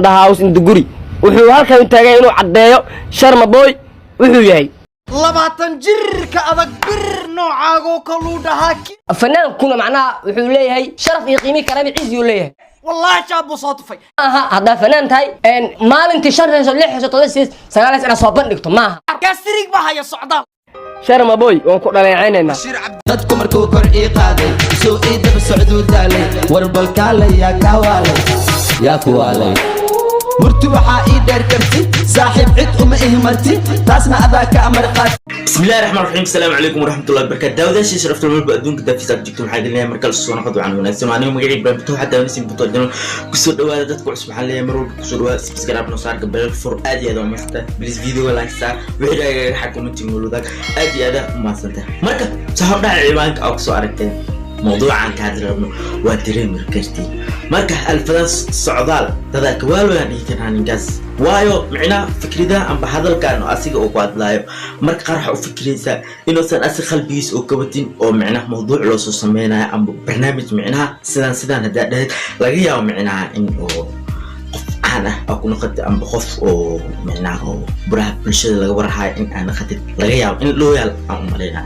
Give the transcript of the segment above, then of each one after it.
the house in the guri wuxuu halkan taagay inuu cadeeyo Sharma Boy wuxuu yahay 20 jir ka adag bir noocaago kaluu dhahaaki fanaankuna macnaha wuxuu leeyahay sharaf iyo qiimo karaami ciisi uu leeyahay والله شاب صوتفي هذا فنان تاي ما انت شرح لح تدسيس سغالس انا سو بندغتو ما كاستريق بها يا صعدان شرما بوي وان ku dhaleecaynayna dadku markuu kor ii qaaday soo idaba socdo daalay warbalkaale yaa kuwaalay murti waxa ii dheer karti saaxiib cid uma ihmarti taasna adaa ka amar qaad بسم الله الرحمن الرحيم السلام عليكم ورحمة الله وبركاته داوداشي شرفت الملبا أدونك دا في ساق جبتو محاق اللي مركز السوانة خدو عنه وناسي وعنه مقعي بران بتو حتى ونسي بتو أدنون كسور دوادة دادكو عصب حالي مرور كسور دوادة سبسكراب نصار قبل الفر آدي هذا ومسته بليز فيديو لايك سار وحيدا حكومة تنقلو ذاك آدي هذا وماسته مركز سهرنا على العبانك أو كسو عرقتين موضوع عن كادر ابنه وادرين مركزتي مركز الفلاس الصعدال تذاك والو يعني كان هنجاز وايو معنا فكري ده أم بهذا كانوا أسيق أو قاد لايو مرك قرح وفكري سا إنه سن أسخل بيس أو كبتين أو معنا موضوع لوسو سمينا أم برنامج معنا سدان هذا لقيه أو معنا إنه أنا أكون قد أم بخوف أو معنا أو برا بالشدة لقورها إن أنا خدت لقيه إن لويال أم علينا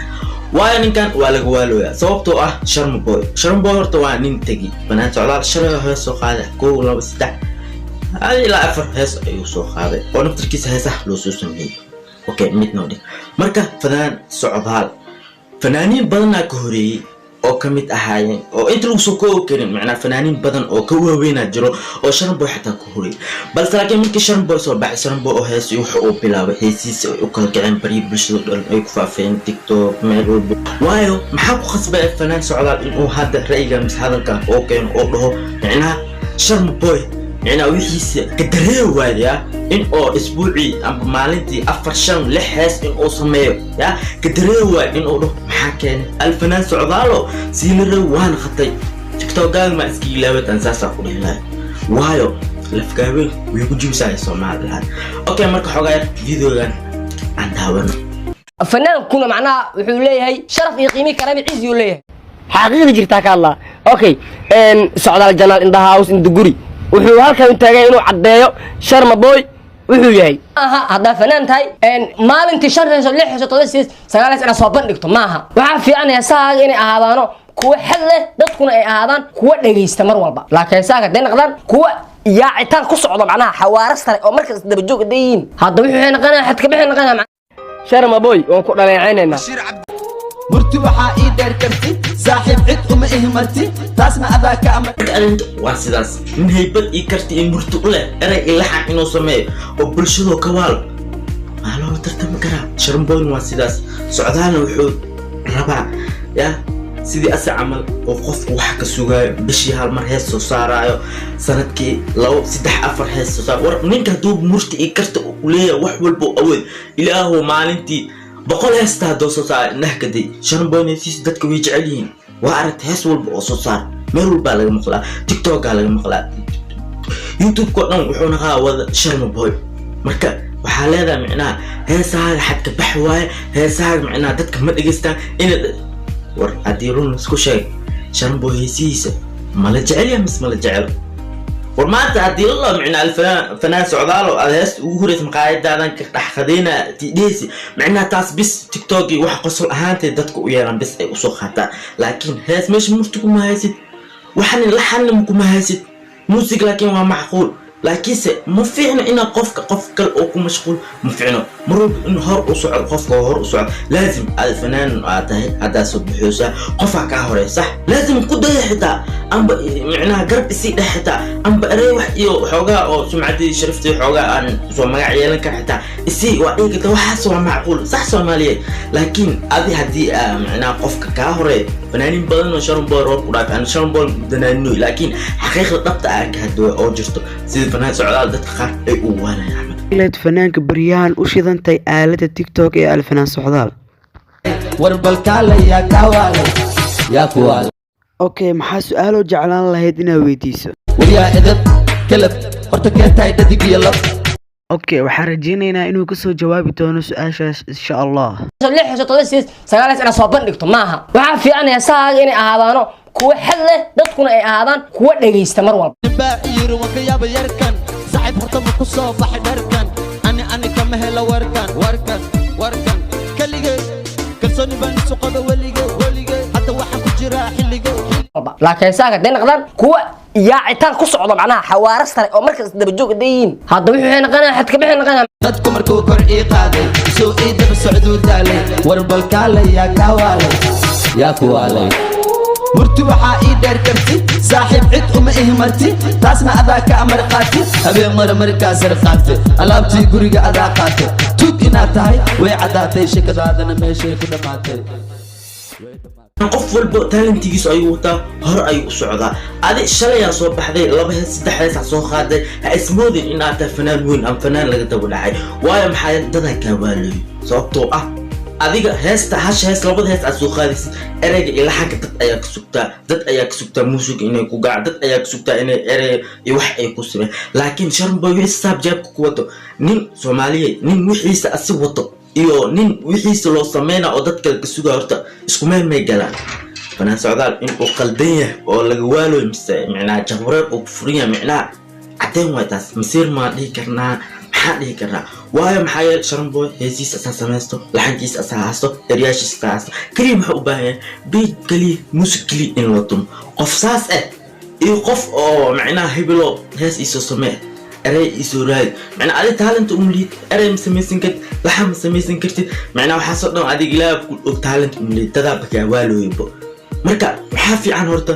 وايو إن كان والو سوقتو شرم بوي هرتوا نين تجي بنات على الشرم هي سوق هذا كولا بس ده هذه لا أفر هس يوسف هذا ونبتر كيس هسه لوسوس مني أوكي ميت نودي مركا فنان سعودال فنانين بدنا كهري أو كميت أحيان أو أنت لو سكوا كريم معنا فنانين بدن أو كوا وين جرو أو شرم بو حتى كهري بس لكن ممكن شرم بو صار بعد شرم بو هس يوحو بلا هسيس وكل كلام بريء بالشغل يكفى تيك توك ميرو وايو محاكو خصبة فنان سعودال إنه هذا رأيه مس هذا كان أوكي أو له معناها شرم بوي يعني ويحيس كدريه واديا إن أو أسبوعي أم مالنتي أفر شن لحس إن أو سميو يا كدريه واد إن أو محاكين الفنان سعودالو سيمر وان خطي تكتو قال ما اسكي لابد أنساسا قولي لا وايو لفكاوي ويكو جيوسا يسومع هذا أوكي مركو حقايا فيديو كان عن داونا الفنان كنا معناها وحو ليهي شرف iyo qiimo karaami ciisi uu leeyahay xaqiiqdi jirtaa ka Allah okay socdaal janaal in the house in the guri wuxuu halkan taagay inuu cadeeyo Sharma Boy wuxuu yahay hada fanaan tahay maalintii sharxayso lix toddobaad sagaalaas ana soo bandhigto maaha waxa fiican saaga inay ahaadaano kuwa xal leh dadkuna ay ahaadaan kuwa dhageysta mar walba laakiin saaga day noqdaan kuwa yaacitaan ku socdo macnaha xawaaras tare oo markaas daba joog dayin hada wuxuu noqonaa xad ka bixin noqonaa Sharma Boy waan ku dhaleecaynayna murti waxa ii dheer karti saaxiib cid uma ihmarti taasna adaa ka amar واسداس من هيبت إكرتي إن مرتو له أنا إلا حق إنه سماه وبرشلو كوال ما له ترتم كرا شرمبون واسداس سعدان وحود ربع يا سيدي أسع عمل وقف وحكى سجاي بشي هالمر هسه صار عيو سنتكي لو سدح أفر هسه صار ور منك دوب مرتي إكرت وليه وحول بو أول إلى هو مالنتي بقول هسه دوسو صار نهكدي شرمبون يسيس دتك ويجعلين وعرت هسه والبوسو صار ميرو بالغ مقلا تيك توك على مقلا يوتيوب كون وحنا قاود شرم بوي marka waxa leedahay macnaha heesaha xad ka bax waay heesaha macnaha dadka ma dhageystaan in war adiirun isku sheeg Sharma Boy heesiisa ma la jecel yahay ma la jecel war maanta hadii Allah macnaha fanaan socdaalo adees ugu horeys maqaayadaadan ka dhaxqadeena tiidisi macnaha taas bis TikTok wax qosol ahaantay dadku u yeeran bis ay u soo qaataan laakiin hees meesh murtigu ma haysid وحن لحن مكمهاسد موسيقى لكن هو معقول لكن ما فينا إن قف كل أو مشغول ما فينا مرور إنه هر أسعد قف وهر أسعد لازم الفنان هذا سبحوسة قفع كهوري صح لازم كده حتى أم معناها قرب السيد حتى أم بريح يو حوجا أو سمعتي شرفتي حوجا أن سو ما عيالك حتى السيد وعيك توحس معقول صح سومالي لكن هذه معناها قف كهوري فنانين بدن شرم بول روك أنا شرم بول دنانوي لكن حقيقة ضبط كهدوء أو جرتو سيد فنان سعودال دتك خار أي وانا يا أحمد ليت فنانك بريان وشيدنتي آلة التيك توك يا الفنان سعودال warbalkaale yaa kuwaalay اوكي maxaa su'aalo jeclaan lahayd inaad weydiiso wariyaa edad kalab horta keentay dhadig iyo lab اوكي waxaan rajeynaynaa inuu ka soo jawaabi doono su'aashaas insha Allah lix toddobaad sagaalaas ana soo bandhigto maaha waxa fiican saaga inay ahaadaano kuwa xal leh dadkuna ay ahaadaan kuwa dhageysta mar walba baaciir waka yaab yarkan صاحب هرتم كسو بحي دركن أنا كم هلا وركن كليجي كلسوني بان سوق وليجي حتى واحد كجرا حليجي laakiin saaga day naqdaan kuwa yaacitaan ku socdo macnaha xawaaras tare oo markaas daba joog deeyin hadda wixii naqanaa xad ka bixin naqanaa dadku markuu kor ii qaaday soo ii daba socduu daalay warbal kaale yaa ku waalay murti waxaa ii dheer karti saaxiib cid uma ihmarti taasna adaa ka amar qaati habeen markaas qaatay alaabtii guriga adaa qaatay tug inaad tahay way caddaatay shakadaadana meeshay ku dhammaatay qof walba talentigiisu ayuu wataa hor ayuu u socdaa adi shalayaa soo baxday 2 hees 3 hees soo qaaday ha ismoodin in aad tahay fanaan weyn ama fanaan laga daba dhacay waayo maxay dadka ka waalay sababtoo ah adiga heesta hash hees 2 hees aad soo qaadaysid ereyga ila xagga dad ayaa ka sugtaa muusiga inay ku gaar dad ayaa ka sugtaa inay erey iyo wax ay ku sameeyaan laakiin sharmboy xisaab jeebka ku wato nin Soomaaliyeed nin wixiisa asi wato iyo nin wixiisa loo sameeyna oo dadka ka sugaa horta isku meel may galaan fanaan socdaal in uu qaldan yahay oo laga waalo mise macnaa jahwareer uu furiya macnaa cadeen waa taas masiir ma dhihi karnaa maxaa dhihi karnaa waayo maxaa yeelay Sharmboy heesiisa asaa samaysto laxankiisa asaa haasto eryaashiisa haasto kaliya maxaa u baahan yahay beat kaliya music kaliya in loo tumo qof saas iyo qof oo macnaa hebelo hees isoo sameey erey isoo raad macnaa adi talent umlid erey samaysan kartid laxan samaysan kartid macnaa waxa soo dhan adiga ilaa ku talent umlid dada baka waalooybo marka waxa fiican horta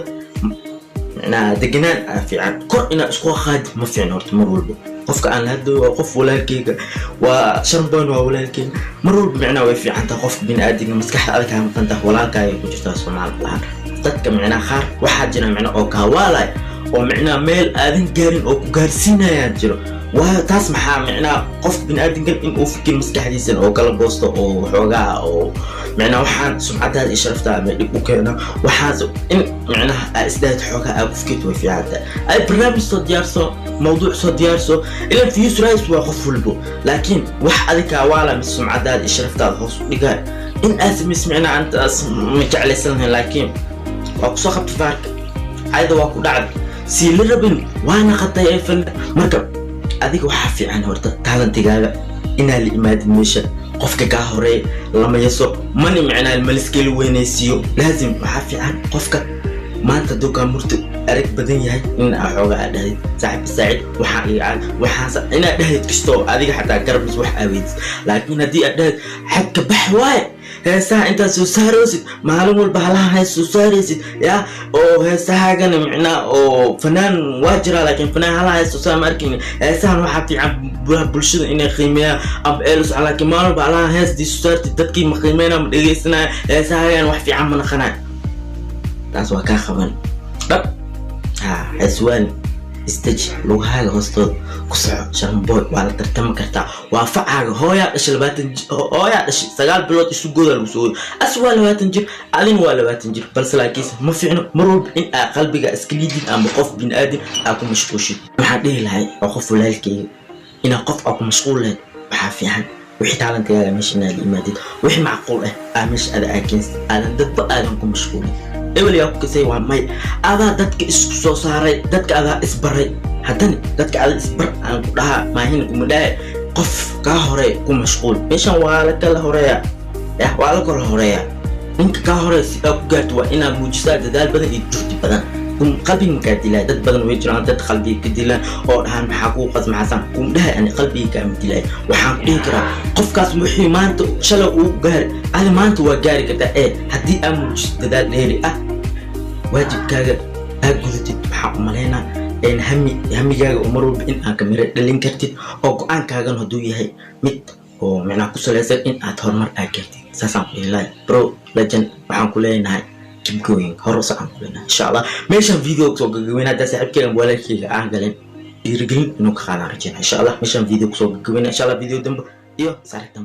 macnaa deganaan fiican kor ina isku qaad ma fiican horta mar walba qofka aan haddo qof walaalkeyga waa Sharmboy waa walaalkeyga mar walba macnaa way fiican tahay qof bin aadiga maskaxda adag ka maqanta walaalkaaga ku jirta Soomaaliland dadka macnaa qaar waxa jira macnaa oo ka waalay oo macnaa meel aadan gaarin oo ku gaarsiinaya jiro waa taas maxaa macnaa qof bin aadinkan in uu fikir maskaxdiisa oo kala goosto oo xoogaa oo macnaa waxaan sumcadaada iyo sharaftaada ma dib u keena waxaas in macnaa isdaad xoogaa aad ku fikirto way fiicanta ay barnaamij soo diyaarso mawduuc soo diyaarso ila fiis rays waa qof walbo laakiin wax adika waala mis sumcadaada iyo sharaftaada hoos u dhigaa in aad mis macnaa anta ma jeclaysan laakiin waa ku soo qabta faarka ayda waa ku dhacday si la rabin waana qatay ay fan marka adiga waxa fiican horta talantigaaga inaa la imaadin meesha qofka ka horeey lama yaso mani macnaa maliskeel weynaysiyo laazim waxa fiican qofka maanta duka murti arag badan yahay in xooga dhahay saaxiib waxa ina dhahay kisto adiga xataa garabis wax aweyd laakiin hadii aad dhahay xadka bax waay heesaha inta soo saaraysid maalin walba halaha hees soo saaraysid ya oo heesahagana macnaa oo fanaan waajira laakiin fanaan halaha hees soo saar markin heesahan waxa fiican bulshada inay qiimeeyaan ab eelus laakiin maalin walba halaha hees di soo saartid dadkii ma qiimeeyaan ma dhageysanaa heesahagan wax fiican ma naqanaa taas waa ka qaban dhab heeswaan istaji lugahaaga hoostood ku soco Sharmboy waa la tartami kartaa waa facaaga hooyaa dhashay 9 bilood isu gooda lagu soo aswaa 20 jir adin waa 20 jir balse laakiin ma fiicno mar walba in aad qalbiga iska liidin ama qof bin aadin aad ku mashquulshid waxaan dhihi lahay qof walaalkeyga ina qof aad ku mashquul leh waxa fiican wixii talantiga meesha inaad imaadid wixii macquul ah meesha aad aakeens aadan dadba aadan ku mashquulin ewl yaa ku kasay waa may adaa dadka isku soo saaray dadka adaa isbaray haddana dadka adaa isbar aan ku dhaha maahin kuma dhahay qof ka hore ku mashquul meeshan waa la kala horeeya waa la kala horeeya ninka ka hore si aad ku gaarto waa inaad muujisaa dadaal badan iyo juhdi badan qalbiga ka dilay dad badan way jiraan dad qalbiga ka dilaan oo dhahan maxaa ku qasmaxsan kum dhahay aan qalbiga ka dilay waxaan dhihi karaa qofkaas wixii maanta shalay uu gaar ali maanta waa gaari kartaa hadii aad muujiso dadaal dheeri ah waajibkaaga aad gudatid waxa u maleena in hamigaaga umar walba in aad kamira dhalin kartid oo go'aankaagan haduu yahay mid oo macna ku saleysan in aad horumar aad gaartid saasaan ilaahay bro legend waxaan ku leenahay keep going horus aan ku leenahay inshallah meeshan video soo gagaweynaada saaxiibkeen walaalkeyga aan galeen dhiirigelin inuu ka qaadan rajeen inshallah meeshan video soo gagaweyna inshallah video dambe iyo saartan